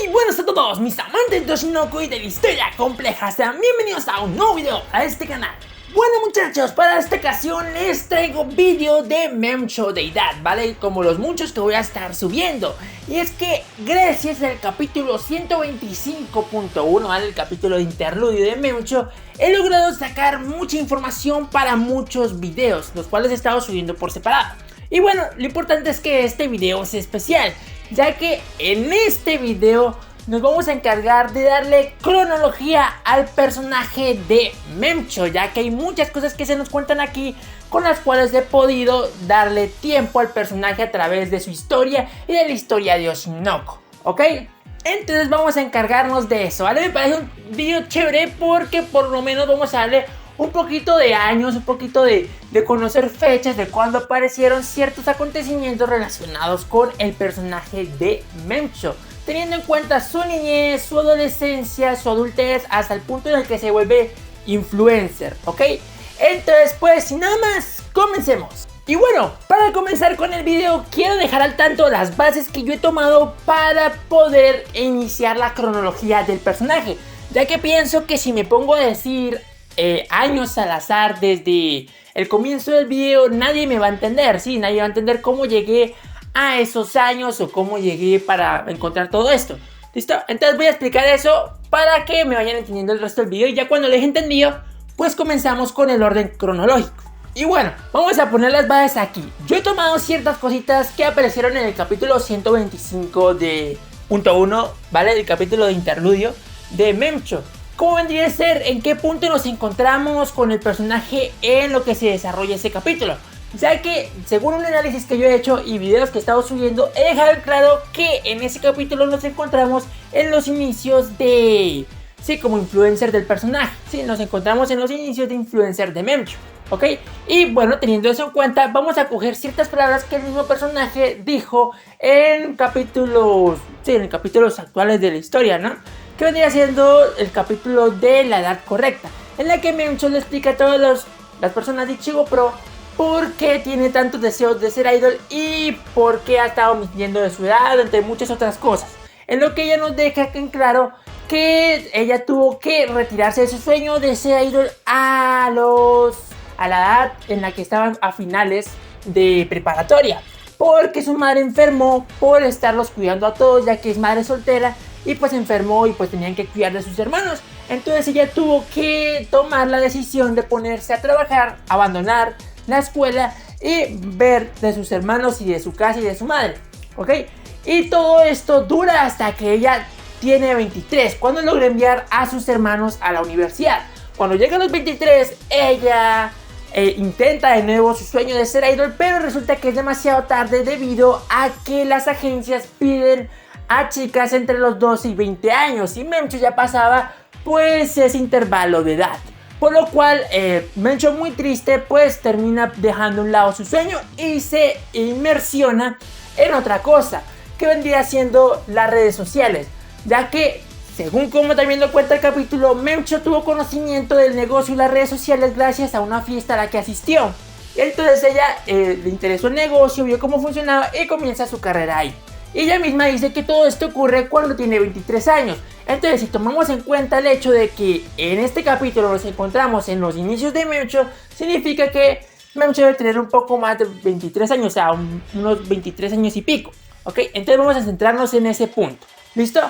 Muy buenas a todos mis amantes de Oshinoko y de la historia compleja. Sean bienvenidos a un nuevo video a este canal. Bueno muchachos, para esta ocasión les traigo vídeo de Memcho Deidad, ¿vale? Como los muchos que voy a estar subiendo. Y es que gracias al capítulo 125.1, ¿vale? El capítulo de interludio de Memcho, he logrado sacar mucha información para muchos videos, los cuales he estado subiendo por separado. Y bueno, lo importante es que este video es especial, ya que en este video nos vamos a encargar de darle cronología al personaje de Memcho, ya que hay muchas cosas que se nos cuentan aquí con las cuales he podido darle tiempo al personaje a través de su historia y de la historia de Oshinoko, ¿ok? Entonces vamos a encargarnos de eso, ¿vale? Me parece un video chévere porque por lo menos vamos a darle un poquito de años, un poquito de conocer fechas de cuando aparecieron ciertos acontecimientos relacionados con el personaje de Memcho, teniendo en cuenta su niñez, su adolescencia, su adultez, hasta el punto en el que se vuelve influencer, ¿ok? Entonces pues sin nada más, comencemos. Y bueno, para comenzar con el video quiero dejar al tanto las bases que yo he tomado para poder iniciar la cronología del personaje, ya que pienso que si me pongo a decir años al azar desde el comienzo del video, nadie me va a entender, ¿sí? Nadie va a entender cómo llegué a esos años o cómo llegué para encontrar todo esto. ¿Listo? Entonces voy a explicar eso para que me vayan entendiendo el resto del video y ya cuando les he entendido, pues comenzamos con el orden cronológico. Y bueno, vamos a poner las bases aquí. Yo he tomado ciertas cositas que aparecieron en el capítulo 125 de .1, ¿vale? El capítulo de interludio de Memcho. ¿Cómo vendría a ser? ¿En qué punto nos encontramos con el personaje en lo que se desarrolla ese capítulo? Ya que, según un análisis que yo he hecho y videos que he estado subiendo, he dejado claro que en ese capítulo nos encontramos en los inicios de... Sí, como influencer del personaje. Sí, nos encontramos en los inicios de influencer de Memcho, ¿ok? Y bueno, teniendo eso en cuenta, vamos a coger ciertas palabras que el mismo personaje dijo en capítulos... Sí, en capítulos actuales de la historia, ¿no? Que vendría siendo el capítulo de la edad correcta, en la que Memcho le explica a todas las personas de Ichigo Pro por qué tiene tantos deseos de ser idol y por qué ha estado mintiendo de su edad, entre muchas otras cosas. En lo que ella nos deja en claro que ella tuvo que retirarse de su sueño de ser idol a la edad en la que estaban a finales de preparatoria, porque su madre enfermó por estarlos cuidando a todos, ya que es madre soltera y pues enfermó y pues tenían que cuidar de sus hermanos. Entonces ella tuvo que tomar la decisión de ponerse a trabajar, abandonar la escuela y ver de sus hermanos y de su casa y de su madre, ¿ok? Y todo esto dura hasta que ella tiene 23, cuando logra enviar a sus hermanos a la universidad. Cuando llega a los 23, ella intenta de nuevo su sueño de ser idol, pero resulta que es demasiado tarde debido a que las agencias piden a chicas entre los 12 y 20 años y Memcho ya pasaba pues ese intervalo de edad, por lo cual Memcho, muy triste, pues termina dejando a un lado su sueño y se inmersiona en otra cosa que vendría siendo las redes sociales, ya que según como también lo cuenta el capítulo, Memcho tuvo conocimiento del negocio y las redes sociales gracias a una fiesta a la que asistió. Entonces ella le interesó el negocio, vio cómo funcionaba y comienza su carrera ahí. Ella misma dice que todo esto ocurre cuando tiene 23 años. Entonces, si tomamos en cuenta el hecho de que en este capítulo nos encontramos en los inicios de Memcho, significa que Memcho debe tener un poco más de 23 años, o sea, unos 23 años y pico, ¿ok? Entonces vamos a centrarnos en ese punto. ¿Listo?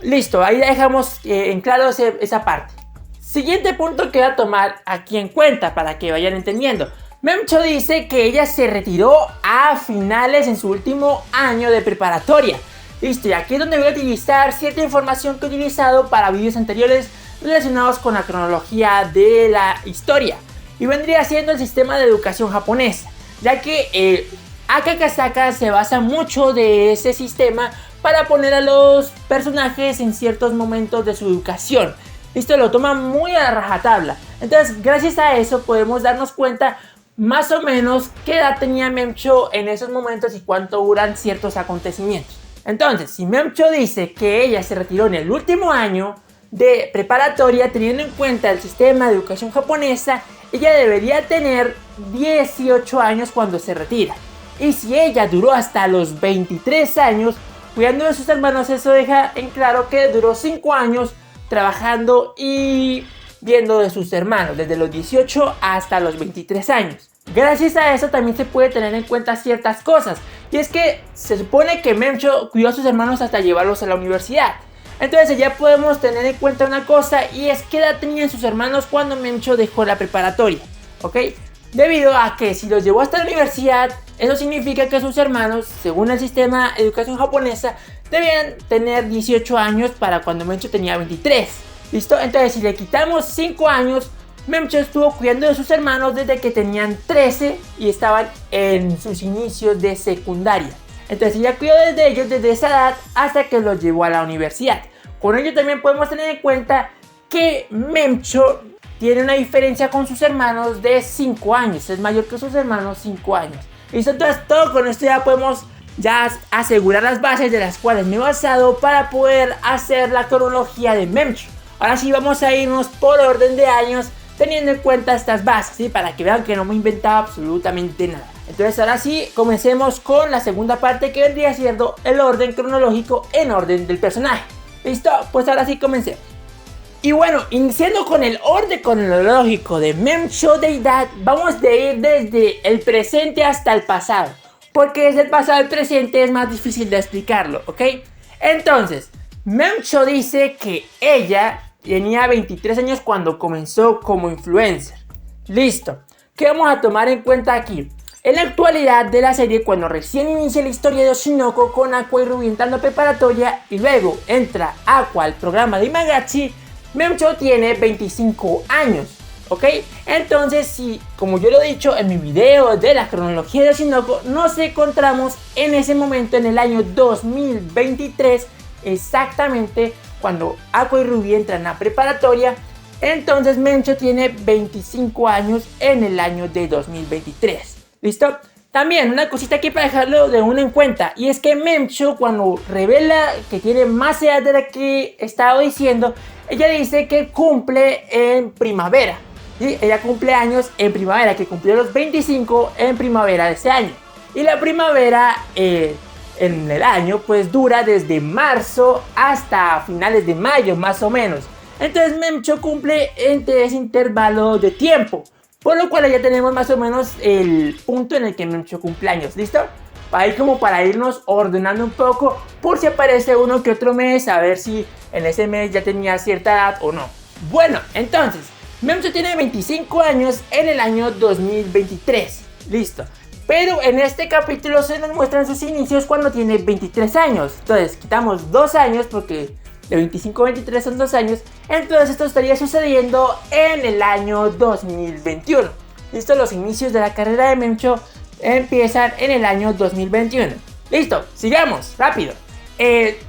Listo, ahí dejamos en claro esa parte. Siguiente punto que voy a tomar aquí en cuenta para que vayan entendiendo. Memcho dice que ella se retiró a finales en su último año de preparatoria. Listo, y aquí es donde voy a utilizar cierta información que he utilizado para vídeos anteriores relacionados con la cronología de la historia. Y vendría siendo el sistema de educación japonesa, ya que Akakasaka se basa mucho de ese sistema para poner a los personajes en ciertos momentos de su educación. Listo, lo toma muy a rajatabla. Entonces, gracias a eso podemos darnos cuenta más o menos qué edad tenía Memcho en esos momentos y cuánto duran ciertos acontecimientos. Entonces, si Memcho dice que ella se retiró en el último año de preparatoria, teniendo en cuenta el sistema de educación japonesa, ella debería tener 18 años cuando se retira. Y si ella duró hasta los 23 años, cuidando de sus hermanos. Eso deja en claro que duró 5 años trabajando y viendo de sus hermanos, desde los 18 hasta los 23 años. Gracias a eso también se puede tener en cuenta ciertas cosas, y es que se supone que Memcho cuidó a sus hermanos hasta llevarlos a la universidad. Entonces ya podemos tener en cuenta una cosa, y es qué edad tenían sus hermanos cuando Memcho dejó la preparatoria, ¿ok? Debido a que si los llevó hasta la universidad, eso significa que sus hermanos, según el sistema de educación japonesa, debían tener 18 años para cuando Memcho tenía 23. ¿Listo? Entonces si le quitamos 5 años, Memcho estuvo cuidando de sus hermanos desde que tenían 13 y estaban en sus inicios de secundaria. Entonces ella cuidó desde ellos desde esa edad hasta que los llevó a la universidad. Con ello también podemos tener en cuenta que Memcho tiene una diferencia con sus hermanos de 5 años. Es mayor que sus hermanos 5 años. Listo, entonces todo con esto ya podemos asegurar las bases de las cuales me he basado para poder hacer la cronología de Memcho. Ahora sí vamos a irnos por orden de años teniendo en cuenta estas bases, ¿sí? Para que vean que no me he inventado absolutamente nada. Entonces ahora sí, comencemos con la segunda parte, que vendría siendo el orden cronológico en orden del personaje. ¿Listo? Pues ahora sí comencemos. Y bueno, iniciando con el orden cronológico de Memcho Deidad, vamos a ir desde el presente hasta el pasado, porque desde el pasado al presente es más difícil de explicarlo, ¿ok? Entonces, Memcho dice que ella tenía 23 años cuando comenzó como influencer. Listo. ¿Qué vamos a tomar en cuenta aquí? En la actualidad de la serie, cuando recién inicia la historia de Oshinoko con Aqua y Ruby entrando a preparatoria y luego entra Aqua al programa de Imagachi, Memcho tiene 25 años, ¿ok? Entonces, si, como yo lo he dicho en mi video de la cronología de Oshinoko, nos encontramos en ese momento en el año 2023, exactamente cuando Aqua y Ruby entran a preparatoria. Entonces Memcho tiene 25 años en el año de 2023. ¿Listo? También una cosita aquí para dejarlo de uno en cuenta, y es que Memcho, cuando revela que tiene más edad de la que estaba diciendo, ella dice que cumple en primavera, ¿sí? Ella cumple años en primavera, que cumplió los 25 en primavera de ese año. Y la primavera en el año pues dura desde marzo hasta finales de mayo más o menos. Entonces Memcho cumple entre ese intervalo de tiempo, por lo cual ya tenemos más o menos el punto en el que Memcho cumple años. ¿Listo? Ahí como para irnos ordenando un poco, por si aparece uno que otro mes, a ver si en ese mes ya tenía cierta edad o no. Bueno, entonces Memcho tiene 25 años en el año 2023. Listo. Pero en este capítulo se nos muestran sus inicios cuando tiene 23 años. Entonces quitamos 2 años porque de 25 a 23 son 2 años. Entonces esto estaría sucediendo en el año 2021. Listo, los inicios de la carrera de Memcho empiezan en el año 2021. Listo, sigamos, rápido.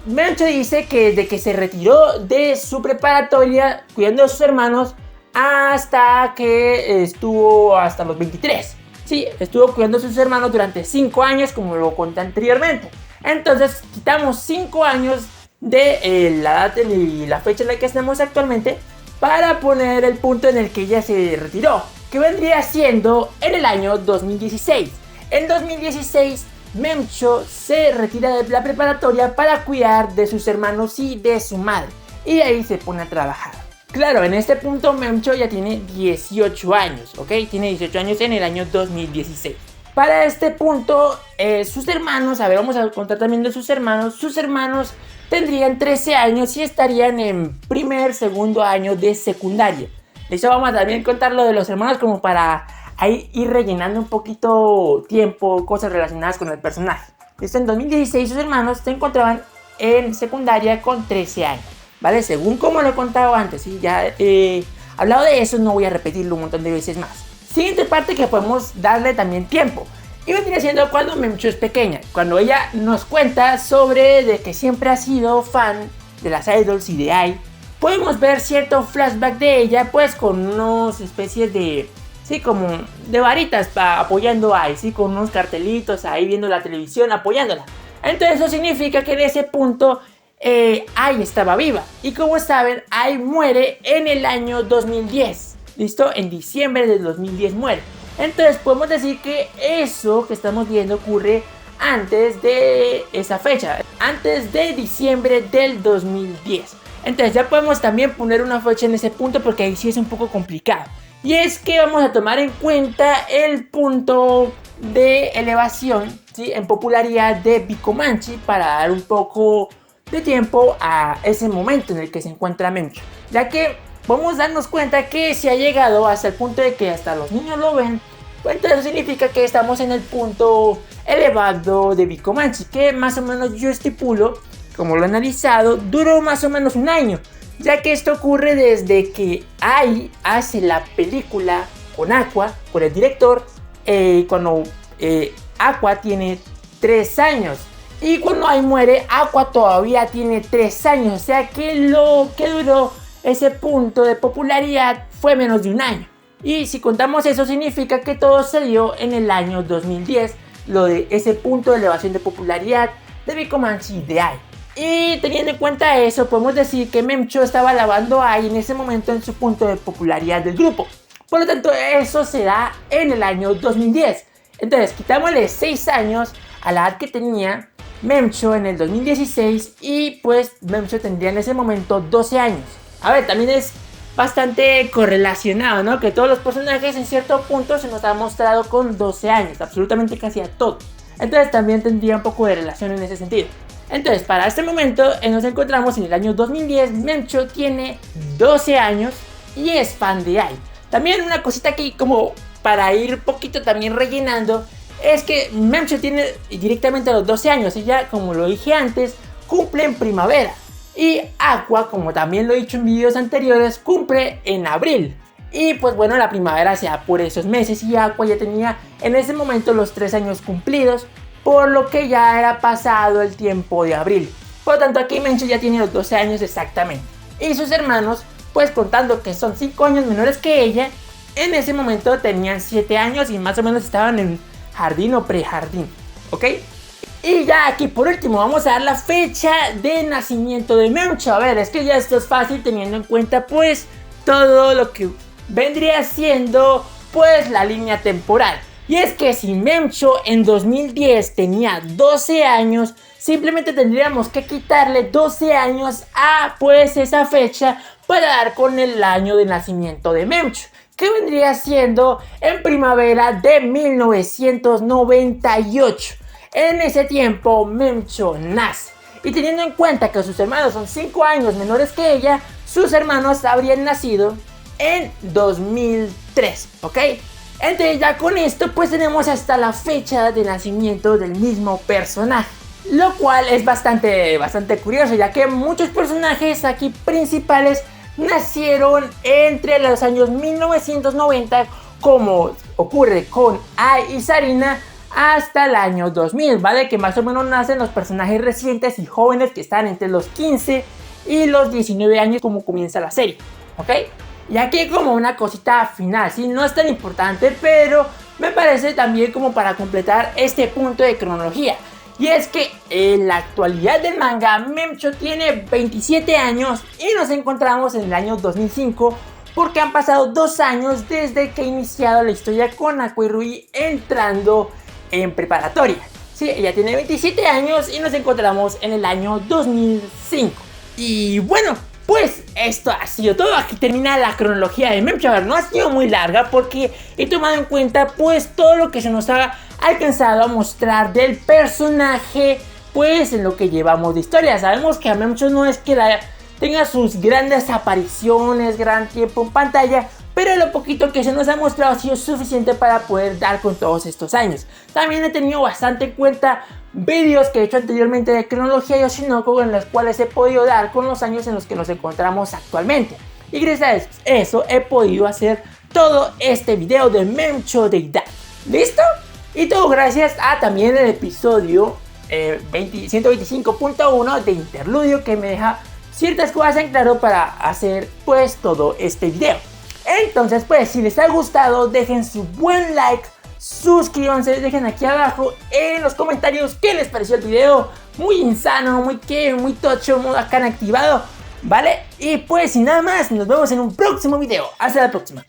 Memcho dice que desde que se retiró de su preparatoria cuidando a sus hermanos hasta que estuvo hasta los 23. Sí, estuvo cuidando a sus hermanos durante 5 años, como lo conté anteriormente. Entonces quitamos 5 años de la edad y la fecha en la que estamos actualmente para poner el punto en el que ella se retiró, que vendría siendo en el año 2016. En 2016 Memcho se retira de la preparatoria para cuidar de sus hermanos y de su madre, y de ahí se pone a trabajar. Claro, en este punto Memcho ya tiene 18 años, ¿ok? Tiene 18 años en el año 2016. Para este punto, sus hermanos, a ver, vamos a contar también de sus hermanos tendrían 13 años y estarían en segundo año de secundaria. Listo, vamos a también contar lo de los hermanos como para ahí ir rellenando un poquito tiempo, cosas relacionadas con el personaje. Listo, en 2016 sus hermanos se encontraban en secundaria con 13 años, ¿vale? Según como lo he contado antes, ¿sí? Ya he hablado de eso, no voy a repetirlo un montón de veces más. Siguiente parte que podemos darle también tiempo, y vendría siendo cuando Memcho es pequeña, cuando ella nos cuenta sobre de que siempre ha sido fan de las idols y de AI. Podemos ver cierto flashback de ella pues con unas especies de, sí, como de varitas apoyando a AI, sí, con unos cartelitos ahí viendo la televisión apoyándola. Entonces eso significa que en ese punto AI estaba viva, y como saben AI muere en el año 2010. ¿Listo? En diciembre del 2010 muere. Entonces podemos decir que eso que estamos viendo ocurre antes de esa fecha, antes de diciembre del 2010. Entonces ya podemos también poner una fecha en ese punto porque ahí sí es un poco complicado. Y es que vamos a tomar en cuenta el punto de elevación, ¿sí?, en popularidad de Bicomanchi para dar un poco de tiempo a ese momento en el que se encuentra Memcho. Ya que podemos darnos cuenta que si ha llegado hasta el punto de que hasta los niños lo ven, pues entonces significa que estamos en el punto elevado de Bicomanchi, que más o menos yo estipulo, como lo he analizado, duró más o menos un año, ya que esto ocurre desde que Ai hace la película con Aqua, con el director, cuando Aqua tiene 3 años. Y cuando Ai muere, Aqua todavía tiene 3 años, o sea que lo que duró ese punto de popularidad fue menos de un año. Y si contamos eso, significa que todo se dio en el año 2010, lo de ese punto de elevación de popularidad de Bicomanchi de Ai. Y teniendo en cuenta eso, podemos decir que Memcho estaba alabando a Ai en ese momento en su punto de popularidad del grupo. Por lo tanto, eso se da en el año 2010. Entonces, quitámosle 6 años a la edad que tenía Memcho en el 2016 y pues Memcho tendría en ese momento 12 años. A ver, también es bastante correlacionado, ¿no? Que todos los personajes en cierto punto se nos han mostrado con 12 años, absolutamente casi a todos. Entonces también tendría un poco de relación en ese sentido. Entonces, para este momento nos encontramos en el año 2010, Memcho tiene 12 años y es fan de Ai. También una cosita aquí como para ir poquito también rellenando, es que Memcho tiene directamente a los 12 años, ella, como lo dije antes, cumple en primavera. Y Aqua, como también lo he dicho en videos anteriores, cumple en abril. Y pues bueno, la primavera se da por esos meses y Aqua ya tenía en ese momento los 3 años cumplidos, por lo que ya era pasado el tiempo de abril. Por lo tanto, aquí Memcho ya tiene los 12 años exactamente. Y sus hermanos, pues contando que son 5 años menores que ella, en ese momento tenían 7 años y más o menos estaban en jardín o prejardín, ¿ok? Y ya aquí por último vamos a dar la fecha de nacimiento de Memcho. A ver, es que ya esto es fácil teniendo en cuenta pues todo lo que vendría siendo pues la línea temporal. Y es que si Memcho en 2010 tenía 12 años, simplemente tendríamos que quitarle 12 años a pues esa fecha para dar con el año de nacimiento de Memcho, que vendría siendo en primavera de 1998. En ese tiempo Memcho nace. Y teniendo en cuenta que sus hermanos son 5 años menores que ella, sus hermanos habrían nacido en 2003, ¿ok? Entonces ya con esto pues tenemos hasta la fecha de nacimiento del mismo personaje, lo cual es bastante curioso, ya que muchos personajes aquí principales nacieron entre los años 1990, como ocurre con Ai y Sarina, hasta el año 2000, ¿vale? Que más o menos nacen los personajes recientes y jóvenes que están entre los 15 y los 19 años como comienza la serie, ¿ok? Y aquí como una cosita final, ¿sí? No es tan importante, pero me parece también como para completar este punto de cronología. Y es que en la actualidad del manga, Memcho tiene 27 años y nos encontramos en el año 2005, porque han pasado 2 años desde que ha iniciado la historia con Aqua y Rui entrando en preparatoria. Sí, ella tiene 27 años y nos encontramos en el año 2005. Y bueno, pues esto ha sido todo. Aquí termina la cronología de Memcho. A ver, no ha sido muy larga porque he tomado en cuenta pues todo lo que se nos ha alcanzado a mostrar del personaje pues en lo que llevamos de historia. Sabemos que a Memcho no es que tenga sus grandes apariciones, gran tiempo en pantalla, pero lo poquito que se nos ha mostrado ha sido suficiente para poder dar con todos estos años. También he tenido bastante en cuenta vídeos que he hecho anteriormente de cronología de Oshinoko, en los cuales he podido dar con los años en los que nos encontramos actualmente. Y gracias a eso he podido hacer todo este video de Memcho Deidad. ¿Listo? Y todo gracias a también el episodio 125.1 de Interludio, que me deja ciertas cosas en claro para hacer pues todo este video. Entonces pues si les ha gustado, dejen su buen like, suscríbanse, dejen aquí abajo en los comentarios qué les pareció el video. Muy insano, muy tocho, muy bacán activado, ¿vale? Y pues sin nada más, nos vemos en un próximo video. Hasta la próxima.